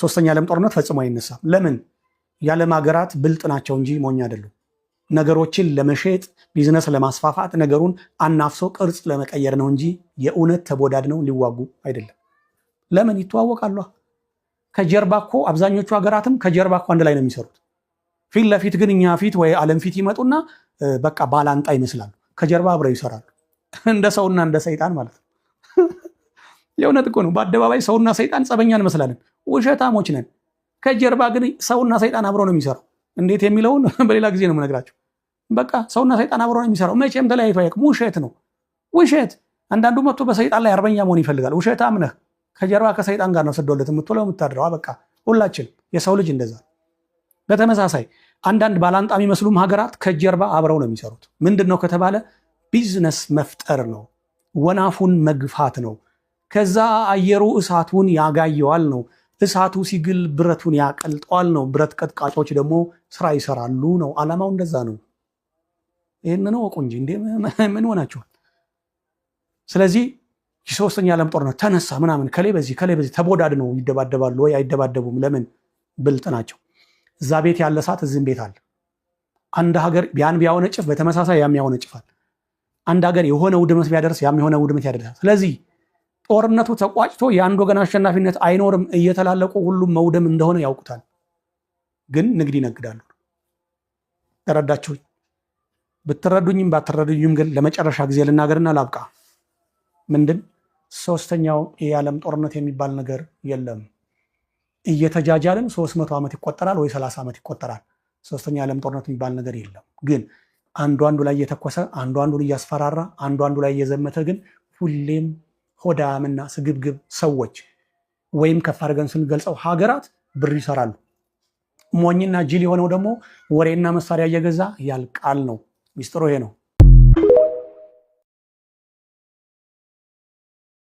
ሶስተኛ ዓለም ጦርነት ፈጽሞ አይነሳም። ለምን? የዓለም ሀገራት ብልጥ ናቸው እንጂ ሞኝ አይደሉም። ነገሮችን ለመሸጥ ቢዝነስ ለማስፋፋት ነገሩን አናፍሶ ቅርጽ ለመቀየር ነው እንጂ የእውነት ተቦዳድነው ሊዋጉ አይደለም። ለምን? ይተዋወቃሉ። ከጀርባ እኮ አብዛኞቹ ሀገራትም ከጀርባ እኮ አንድ ላይ ነው የሚሰሩት። ፊት ለፊት ግን እኛ ፊት ወይ ዓለም ፊት ይመጡና በቃ ባላንጣ ይመስላሉ። ከጀርባ አብረው ይሰራሉ። እንደ ሰውና እንደ ሰይጣን ማለት ነው። የእውነት እኮ ነው። በአደባባይ ሰውና ሰይጣን ጸበኛ እንመስላለን፣ ውሸታሞች ነን። ከጀርባ ግን ሰውና ሰይጣን አብረው ነው የሚሰራው። እንዴት የሚለውን በሌላ ጊዜ ነው የምነግራቸው። በቃ ሰውና ሰይጣን አብረው ነው የሚሰራው። መቼም ተለያይቶ አያውቅም። ውሸት ነው፣ ውሸት። አንዳንዱ መጥቶ በሰይጣን ላይ አርበኛ መሆን ይፈልጋል። ውሸታም ነህ። ከጀርባ ከሰይጣን ጋር ነው ስዶለት የምትውለው የምታድረው። በቃ ሁላችን የሰው ልጅ እንደዛ። በተመሳሳይ አንዳንድ ባላንጣ የሚመስሉም ሀገራት ከጀርባ አብረው ነው የሚሰሩት። ምንድን ነው ከተባለ ቢዝነስ መፍጠር ነው፣ ወናፉን መግፋት ነው። ከዛ አየሩ እሳቱን ያጋየዋል ነው። እሳቱ ሲግል ብረቱን ያቀልጠዋል ነው። ብረት ቀጥቃጮች ደግሞ ስራ ይሰራሉ ነው። ዓላማው እንደዛ ነው። ይህንን ወቁ እንጂ እንዴ ምን ሆናችኋል? ስለዚህ የሶስተኛ ዓለም ጦርነት ተነሳ ምናምን ከሌ በዚህ ተቦዳድ ነው። ይደባደባሉ ወይ አይደባደቡም? ለምን? ብልጥ ናቸው። እዛ ቤት ያለ እሳት እዚህም ቤት አለ። አንድ ሀገር ያን ቢያወነጭፍ በተመሳሳይ ያም ያወነጭፋል። አንድ ሀገር የሆነ ውድመት ቢያደርስ ያም የሆነ ውድመት ያደርሳል። ስለዚህ ጦርነቱ ተቋጭቶ የአንድ ወገን አሸናፊነት አይኖርም። እየተላለቁ ሁሉም መውደም እንደሆነ ያውቁታል። ግን ንግድ ይነግዳሉ። ተረዳችሁ? ብትረዱኝም ባትረዱኝም ግን ለመጨረሻ ጊዜ ልናገርና ላብቃ። ምንድን? ሶስተኛው የዓለም ጦርነት የሚባል ነገር የለም። እየተጃጃልን 300 ዓመት ይቆጠራል ወይ 30 ዓመት ይቆጠራል። ሶስተኛ የዓለም ጦርነት የሚባል ነገር የለም። ግን አንዱ ላይ እየተኮሰ አንዱን እያስፈራራ አንዱ ላይ እየዘመተ ግን ሁሌም ሆዳምና ስግብግብ ሰዎች ወይም ከፍ አድርገን ስንገልጸው ሀገራት ብር ይሰራሉ። ሞኝና ጅል የሆነው ደግሞ ወሬና መሳሪያ እየገዛ ያልቃል ነው። ሚስጥሩ ይሄ ነው።